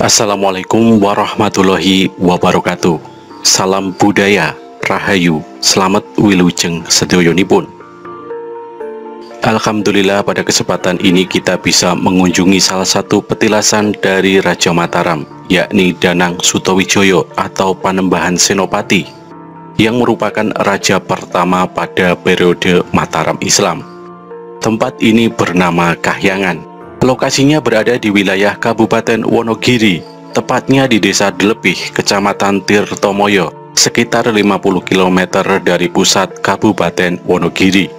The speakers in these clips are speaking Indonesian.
Assalamualaikum warahmatullahi wabarakatuh. Salam budaya, rahayu, selamat wilujeng sedoyonipun. Alhamdulillah, pada kesempatan ini kita bisa mengunjungi salah satu petilasan dari Raja Mataram, yakni Danang Sutawijaya atau Panembahan Senopati, yang merupakan raja pertama pada periode Mataram Islam. Tempat ini bernama Kahyangan. Lokasinya berada di wilayah Kabupaten Wonogiri, tepatnya di Desa Delepih, Kecamatan Tirtomoyo, sekitar 50 km dari pusat Kabupaten Wonogiri.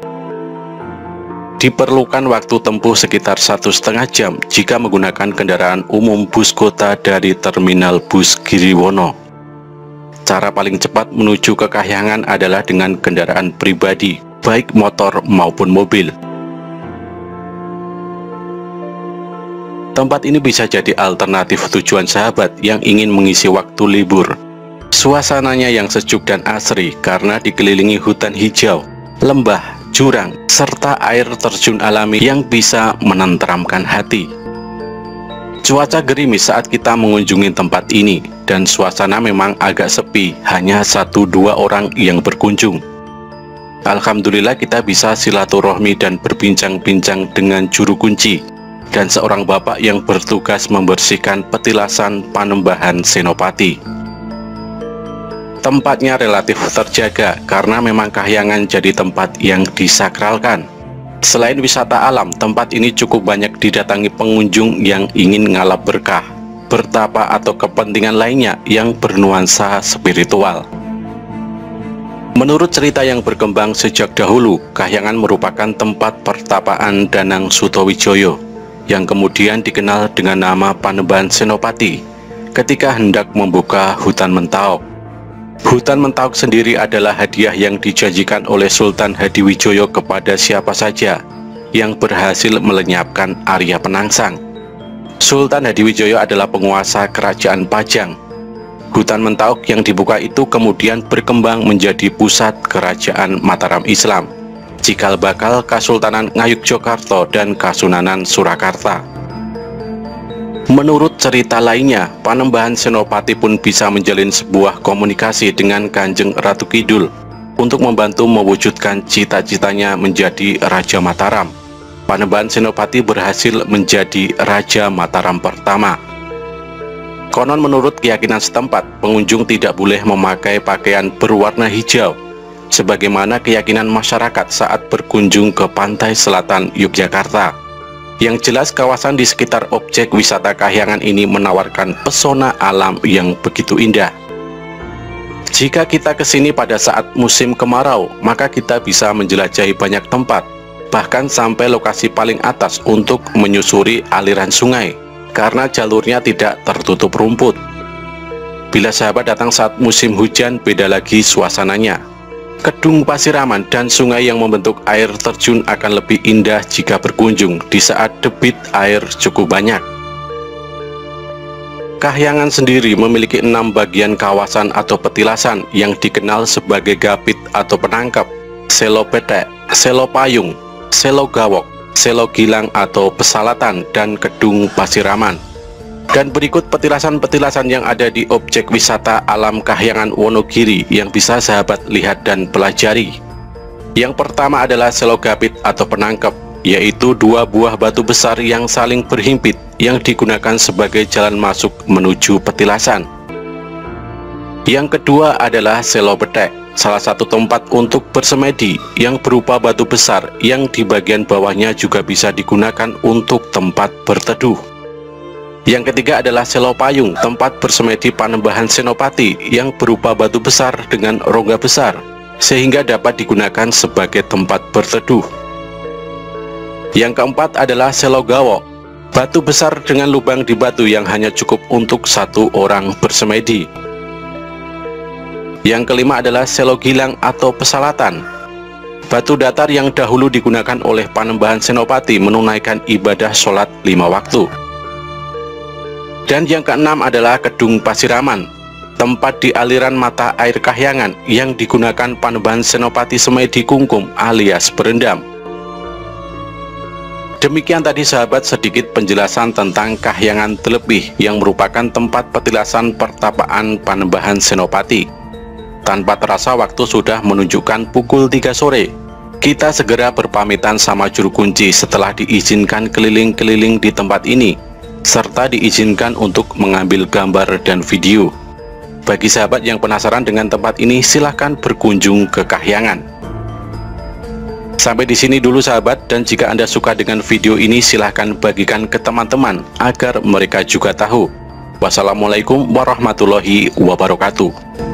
Diperlukan waktu tempuh sekitar 1,5 jam jika menggunakan kendaraan umum bus kota dari Terminal Bus Giriwono. Cara paling cepat menuju ke Kahyangan adalah dengan kendaraan pribadi, baik motor maupun mobil. Tempat ini bisa jadi alternatif tujuan sahabat yang ingin mengisi waktu libur. Suasananya yang sejuk dan asri karena dikelilingi hutan hijau, lembah, jurang, serta air terjun alami yang bisa menenteramkan hati. Cuaca gerimis saat kita mengunjungi tempat ini, dan suasana memang agak sepi, hanya 1-2 orang yang berkunjung. Alhamdulillah kita bisa silaturahmi dan berbincang-bincang dengan juru kunci dan seorang bapak yang bertugas membersihkan petilasan Panembahan Senopati. Tempatnya relatif terjaga karena memang Kahyangan jadi tempat yang disakralkan. Selain wisata alam, tempat ini cukup banyak didatangi pengunjung yang ingin ngalap berkah, bertapa atau kepentingan lainnya yang bernuansa spiritual. Menurut cerita yang berkembang sejak dahulu, Kahyangan merupakan tempat pertapaan Danang Sutawijaya yang kemudian dikenal dengan nama Panembahan Senopati ketika hendak membuka hutan Mentaok. Hutan Mentaok sendiri adalah hadiah yang dijanjikan oleh Sultan Hadiwijaya kepada siapa saja yang berhasil melenyapkan Arya Penangsang. Sultan Hadiwijaya adalah penguasa kerajaan Pajang. Hutan Mentaok yang dibuka itu kemudian berkembang menjadi pusat kerajaan Mataram Islam, cikal bakal Kasultanan Ngayogyakarta dan Kasunanan Surakarta. Menurut cerita lainnya, Panembahan Senopati pun bisa menjalin sebuah komunikasi dengan Kanjeng Ratu Kidul untuk membantu mewujudkan cita-citanya menjadi Raja Mataram. Panembahan Senopati berhasil menjadi Raja Mataram pertama. Konon menurut keyakinan setempat, pengunjung tidak boleh memakai pakaian berwarna hijau, sebagaimana keyakinan masyarakat saat berkunjung ke pantai selatan Yogyakarta. Yang jelas kawasan di sekitar objek wisata Kahyangan ini menawarkan pesona alam yang begitu indah. Jika kita kesini pada saat musim kemarau, maka kita bisa menjelajahi banyak tempat, bahkan sampai lokasi paling atas untuk menyusuri aliran sungai, karena jalurnya tidak tertutup rumput. Bila sahabat datang saat musim hujan, beda lagi suasananya. Kedung Pasiraman dan sungai yang membentuk air terjun akan lebih indah jika berkunjung di saat debit air cukup banyak. Kahyangan sendiri memiliki 6 bagian kawasan atau petilasan yang dikenal sebagai Gapit atau penangkap, Selo Petek, Selo Payung, Selo Gawok, Selo Gilang atau Pesalatan, dan Kedung Pasiraman. Dan berikut petilasan-petilasan yang ada di objek wisata alam Kahyangan Wonogiri yang bisa sahabat lihat dan pelajari. Yang pertama adalah Selo Gapit atau penangkep, yaitu 2 buah batu besar yang saling berhimpit yang digunakan sebagai jalan masuk menuju petilasan. Yang kedua adalah Selo Petek, salah satu tempat untuk bersemedi yang berupa batu besar yang di bagian bawahnya juga bisa digunakan untuk tempat berteduh. Yang ketiga adalah Selo Payung, tempat bersemedi Panembahan Senopati yang berupa batu besar dengan rongga besar, sehingga dapat digunakan sebagai tempat berteduh. Yang keempat adalah Selo Gawok, batu besar dengan lubang di batu yang hanya cukup untuk 1 orang bersemedi. Yang kelima adalah Selo Gilang atau Pesalatan, batu datar yang dahulu digunakan oleh Panembahan Senopati menunaikan ibadah sholat 5 waktu. Dan yang keenam adalah Kedung Pasiraman, tempat di aliran mata air Kahyangan yang digunakan Panembahan Senopati semedi kungkum alias berendam. Demikian tadi sahabat sedikit penjelasan tentang Kahyangan Telepih yang merupakan tempat petilasan pertapaan Panembahan Senopati. Tanpa terasa waktu sudah menunjukkan pukul 3 sore. Kita segera berpamitan sama juru kunci setelah diizinkan keliling-keliling di tempat ini, serta diizinkan untuk mengambil gambar dan video. Bagi sahabat yang penasaran dengan tempat ini, silahkan berkunjung ke Kahyangan. Sampai di sini dulu sahabat, dan jika Anda suka dengan video ini silahkan bagikan ke teman-teman agar mereka juga tahu. Wassalamualaikum warahmatullahi wabarakatuh.